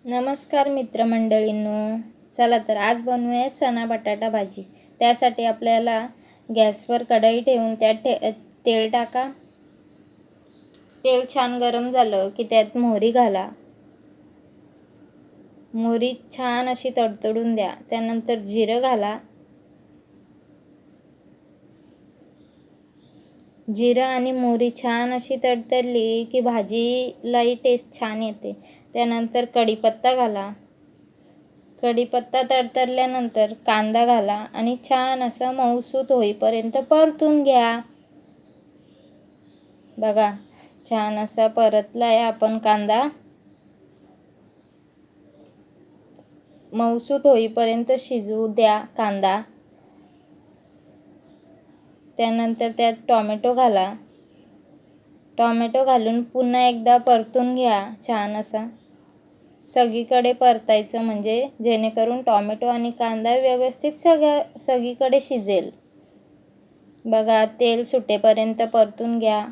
नमस्कार मित्रमंडळींनो. चला तर आज बनवूया चणा बटाटा भाजी. त्यासाठी आपल्याला गॅसवर कढई ठेवून त्यात तेल टाका. तेल छान गरम झालं की त्यात मोहरी घाला. मोहरी छान अशी तडतडून द्या. त्यानंतर जिरं घाला. जिरं आणि मोहरी छान अशी तडतडली की भाजीलाही टेस्ट छान येते. त्यानंतर कढीपत्ता घाला. कढीपत्ता तडतडल्यानंतर कांदा घाला आणि छान असा मऊसूत होईपर्यंत परतून घ्या. बघा छान असा परतलाय आपण कांदा. मऊसूत होईपर्यंत शिजवू द्या कांदा. त्यानंतर त्यात टोमॅटो घाला. टोमॅटो घालून पुन्हा एकदा परतून घ्या छान असा. सगळीकडे परतायचं म्हणजे जेणेकरून टोमॅटो आणि कांदा व्यवस्थित सगळीकडे शिजेल. बघा तेल सुटेपर्यंत परतून घ्या.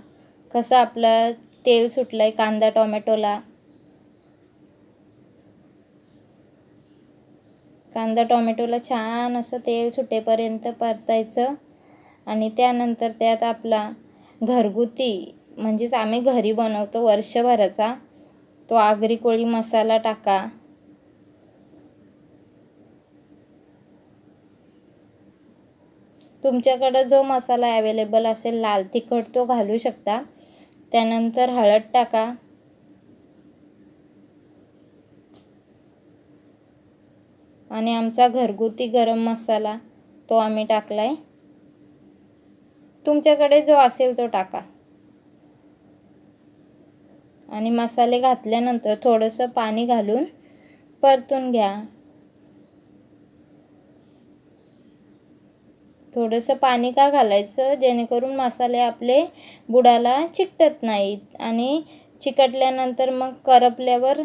कसं आपलं तेल सुटलंय कांदा टोमॅटोला. कांदा टोमॅटोला छान असं तेल सुटेपर्यंत परतायचं आणि त्यानंतर त्यात आपला घरगुती म्हणजेच आम्ही घरी बनवतो वर्षभराचा तो आगरी कोळी मसाला टाका. तुमच्याकडे जो मसाला अवेलेबल असेल लाल तिखट तो घालू शकता. त्यानंतर हळद टाका. आणि आमचा घरगुती गरम मसाला तो आम्ही टाकलाय. तुमच्याकडे जो असेल तो टाका. आणि मसाले घातल्यानंतर थोडंसं पाणी घालून परतून घ्या. थोडंसं पाणी का घालायचं जेणेकरून मसाले आपले बुडाला चिकटत नाहीत आणि चिकटल्यानंतर मग करपल्यावर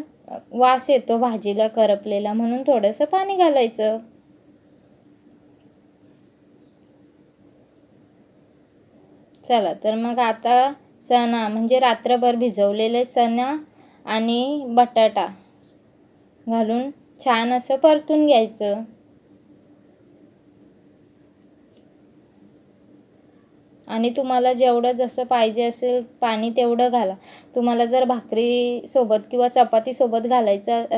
वास येतो भाजीला करपलेला, म्हणून थोडंसं पाणी घालायचं. चला तर मग आता चणा म्हणजे रात्रभर भिजवलेले चणा आणि बटाटा घालून छान असं परतून घ्यायचं. आणि तुम्हाला जेवढं जसं पाहिजे असेल पाणी तेवढं घाला. तुम्हाला जर भाकरी सोबत किंवा चपाती सोबत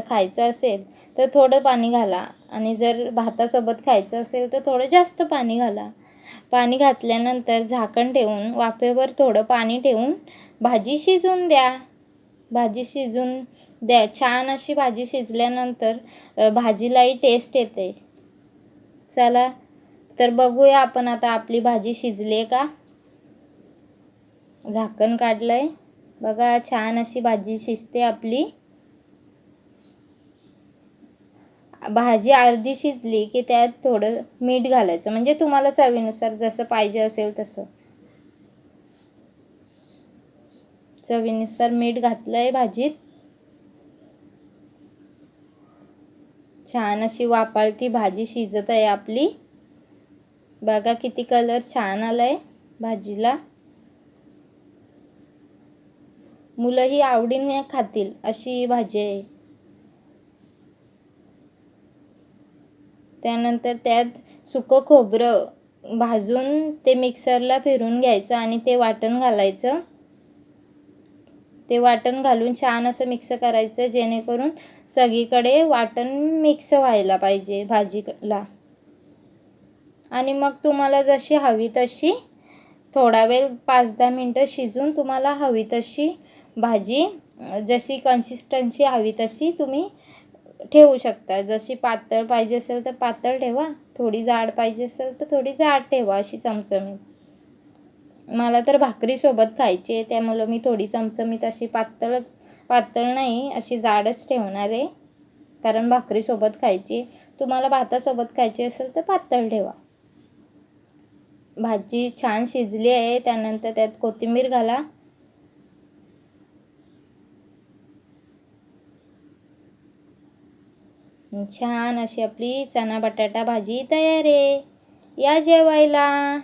खायचं असेल तर थोडं पाणी घाला आणि जर भातासोबत खायचं असेल तर थोडं जास्त पाणी घाला. पाणी घातल्यानंतर झाकण ठेवून वाफेवर थोडं पाणी ठेवून भाजी शिजवून द्या. भाजी शिजून द्या. छान अशी भाजी शिजल्यानंतर भाजीलाही टेस्ट येते. चला तर बघूया आपण आता आपली भाजी शिजली आहे का. झाकण काढलंय. बघा छान अशी भाजी शिजते आपली. भाजी अर्धी शिजली की त्यात थोडं मीठ घालायचं म्हणजे तुम्हाला चवीनुसार जसं पाहिजे असेल तसं. चवीनुसार मीठ घातलंय भाजीत. छान अशी वाफाळती भाजी शिजत आहे आपली. बघा किती कलर छान आलाय भाजीला. मुलंही आवडीने खातील अशी भाजी आहे. त्यानंतर त्यात सुकं खोबरं भाजून ते मिक्सरला फिरून घ्यायचं आणि ते वाटण घालायचं. ते वाटण घालून छान असं मिक्स करायचं जेणेकरून सगळीकडे वाटण मिक्स व्हायला पाहिजे भाजीला. आणि मग तुम्हाला जशी हवी तशी थोडा वेळ 5-10 मिनटं शिजून तुम्हाला हवी तशी भाजी जशी कन्सिस्टन्सी हवी तशी तुम्ही ठेवू शकता. जशी पातळ पाहिजे असेल तर पातळ ठेवा. थोडी जाड पाहिजे असेल तर थोडी जाड ठेवा अशी चमचमीत. मला तर भाकरीसोबत खायची आहे त्यामुळं मी थोडी चमचमीत अशी पातळ नाही अशी जाडच ठेवणार आहे. कारण भाकरीसोबत खायची. तुम्हाला भातासोबत खायची असेल तर पातळ ठेवा. भाजी छान शिजली आहे. त्यानंतर त्यात कोथिंबीर घाला. छान अशी आपली चणा बटाटा भाजी तयार आहे. या जेवायला.